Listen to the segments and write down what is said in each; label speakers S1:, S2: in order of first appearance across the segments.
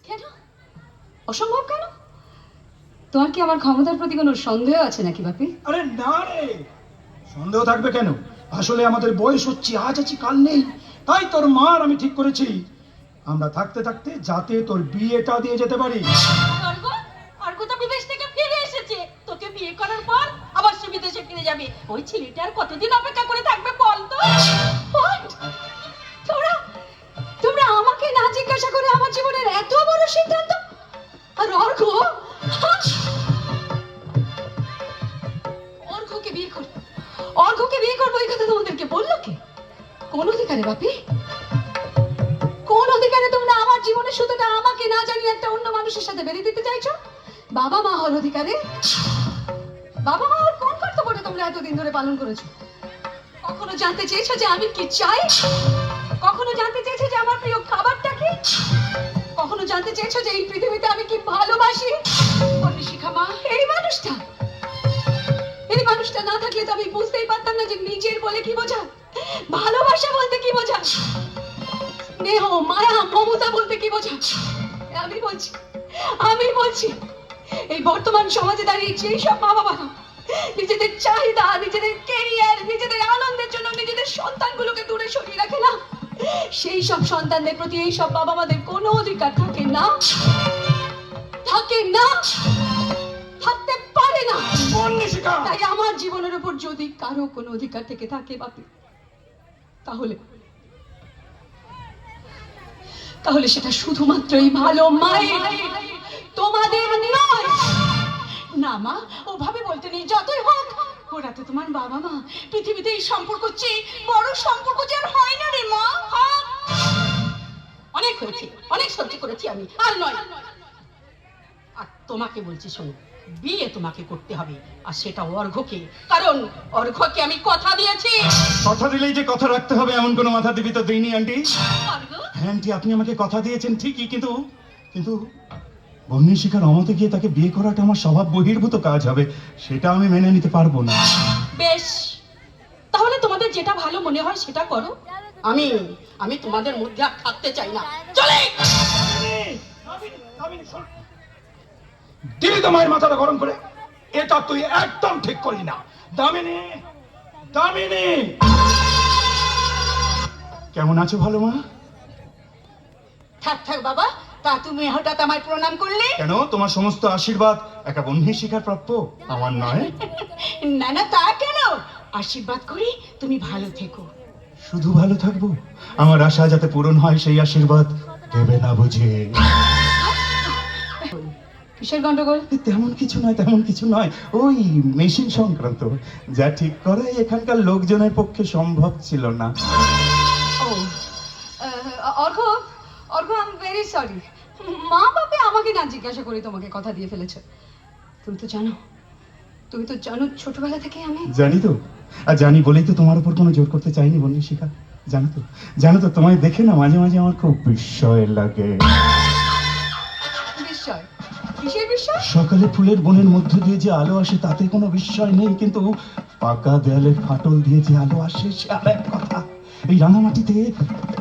S1: কেন? অসম্ভব কেন? তোমার কি আমার ক্ষমতার প্রতি কোনো সন্দেহ আছে নাকি বাপি?
S2: আরে না রে, সন্দেহ থাকবে কেন? আসলে আমাদের বয়স হচ্ছে, আজ আছি কাল নেই। তাই তোর মার আমি ঠিক করেছি আমরা থাকতে থাকতে যাতে তোর বিয়েটা দিয়ে যেতে পারি।
S3: অর্ক, অর্ক তো বিদেশ থেকে ফিরে এসেছে। তোকে বিয়ে করার পর আবার সে বিদেশে ফিরে যাবে। ওই ছেলেটা আর কতদিন অপেক্ষা করে থাকবে বল তো?
S1: What? তোমরা আমাকে না জিজ্ঞাসা করে আমার জীবনের এত বড় সিদ্ধান্ত? আর অর্ঘ? অর্ঘকে বিয়ে করবো, অর্ঘকে বিয়ে করবো, এই কথা তোমাদেরকে বললো কে? কোন অধিকারে বাপি? কোন অধিকারে তোমরা আমার জীবনের শুধুটা আমাকে না জানিয়ে একটা অন্য মানুষের সাথে বেরিয়ে দিতে চাইছো? বাবা মা হওয়ার অধিকারে? বাবা মা হওয়ার কোন কর্তব্যটা তোমরা এতদিন ধরে পালন করেছো? কখনো জানতে চেয়েছো যে আমি কি চাই? কখনো জানতে চেয়েছো যে আমার প্রিয় খাবারটা কি? কখনো জানতে চেয়েছো যে এই পৃথিবীতে আমি কি ভালোবাসি? শিখা মা, এই মানুষটা না থাকলে তো আমি বুঝতেই পারতাম না যে নিজের বলে কি বোঝায়, ভালোবাসা বলতে কি বোঝায়, স্নেহ মায়া মমতা বলতে কি বোঝায়। আমি বলছি এই বর্তমান সমাজে দাঁড়িয়ে যেই সব মা বাবা নিজেদের চাহিদা, নিজেদের ক্যারিয়ার, নিজেদের আনন্দের জন্য নিজেদের সন্তানগুলোকে দূরে সরিয়ে রাখে না, সেই সব সন্তানদের প্রতি এই সব বাবা মাদের কোনো অধিকার থাকে না, থাকে না, থাকতে পারে না। তাই আমার জীবনের উপর যদি কারো কোনো অধিকার থেকে থাকে বাপি, তাহলে সেটা শুধুমাত্রই ভালো মায়ের, তোমাদের নয়।
S3: না মা, ওভাবে বলতে নেই। যতই হোক ওরা তো তোমার বাবা মা। পৃথিবীতে এই সম্পর্ক চেয়ে বড় সম্পর্ক যে আর হয় না রে মা। অনেক হয়েছে, অনেক সহ্য করেছি আমি, আর নয়। আর তোমাকে বলছি শোনো, বিয়ে তোমাকে করতে হবে, আর সেটা অর্ঘকে। কারণ অর্ঘকে আমি কথা দিয়েছি।
S2: কথা দিলেই যে কথা রাখতে হবে এমন কোনো মাথা দিবি তো দেইনি আন্টি।
S3: অর্ঘ,
S2: হ্যাঁ আন্টি, আপনি আমাকে কথা দিয়েছেন ঠিকই, কিন্তু কিন্তু বন্যী শিকার অমতে গিয়ে তাকে বিয়ে করাটা আমার স্বভাব বহির্ভূত কাজ হবে, সেটা আমি মেনে নিতে পারবো না।
S3: বেশ, তাহলে তোমাদের যেটা ভালো মনে হয় সেটা করো। আমি তোমাদের মধ্যে আর থাকতে চাই না। চলে
S2: দিলি তো মায়ের মাথাটা গরম করে। এটা তুই একদম ঠিক করলি না। দামিনী, দামিনী, কেমন আছো ভালো মা?
S3: থাক থাক বাবা, তা তুমি হঠাৎ আমায় প্রণাম করলে?
S2: কেন, তোমার সমস্ত আশীর্বাদ একা বন্যী শিকার প্রাপ্য, আমার নয়।
S3: না না, তা কেন? আশীর্বাদ করি তুমি ভালো থেকো।
S2: শুধু ভালো থাকবো? আমার আশা যাতে পূরণ হয় সেই আশীর্বাদ দেবে না বুঝে?
S1: কিসের গন্ডগোল?
S2: তেমন কিছু নয়, তেমন কিছু নয়, ওই মেশিন সংক্রান্ত। যা ঠিক করাই এখানকার লোকজনের পক্ষে সম্ভব ছিল না।
S1: অর্ঘ, আই এম ভেরি সরি। মা বাবা আমাকে না জিজ্ঞাসা করে তোমাকে কথা দিয়ে ফেলেছে। তুমি তো জানো ছোটবেলা থেকে আমি
S2: জানি তো, আর জানি বলেই তো তোমার উপর কোনো জোর করতে চাইনি বন্যী শিখা। জানো তো তোমায় দেখে না মাঝে মাঝে আমার খুব বিস্ময় লাগে।
S1: বিস্ময়? কিসের বিস্ময়?
S2: সকালে ফুলের বনের মধ্য দিয়ে যে আলো আসে তাতে কোনো বিস্ময় নেই, কিন্তু পাকা দেয়ালের ফাটল দিয়ে যে আলো আসে সে আর এক কথা। এই রাঙামাটিতে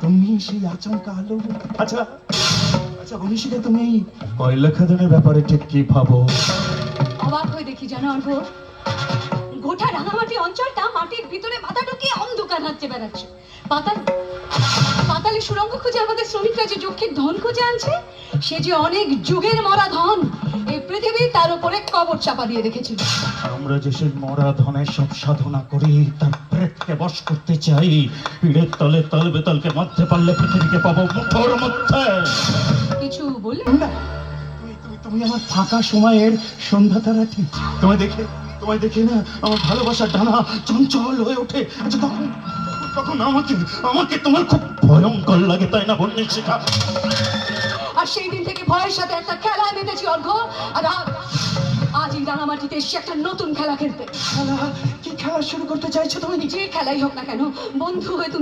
S2: তুমি সেই আচমকা আলো। আচ্ছা আচ্ছা বন্যী শিখা, তুমি এই কয়লা খাদানের ব্যাপারে ঠিক কি ভাবো?
S1: অবাক হয়ে দেখি জানো অর্ঘ, গোটা রাঙামাটি অঞ্চলটা মাটির ভিতরে মাথা ঢুকিয়ে অন্ধকার রাজ্যে বেড়াচ্ছে। পাতালে সুড়ঙ্গ খুঁজে আমাদের শ্রমিকরা যে যক্ষের ধন খুঁজে আনছে, সে যে অনেক যুগের মরা ধন এই পৃথিবী তার উপরে কবর চাপা দিয়ে রেখেছিল।
S2: আমরা যে সেই মরা ধনের সব সাধনা করি তার প্রেতকে বশ করতে চাই। পিড়ের তলে তল বেতলকে মারতে পারলে পৃথিবীকে পাবো মুঠোর মধ্যে।
S1: কিছু বললে
S2: না, তুমি আমার ফাঁকা সময়ের সন্ধ্যা তারা ঠিক। তোমায় দেখে না আমার ভালোবাসার ডানা চঞ্চল হয়ে ওঠে। আচ্ছা তখন আমাকে তোমার খুব ভয়ঙ্কর লাগে, তাই না বন্যী শিখা?
S1: আর সেই দিন থেকে ভয়ের সাথে একটা খেলায় মেতেছি অর্ঘ। আর আজ এই রাঙামাটিতে এসে একটা নতুন খেলা খেলতে।
S2: কি খেলা শুরু করতে চাইছো তুমি?
S1: যে খেলাই হোক না কেন, বন্ধু হয়ে তুমি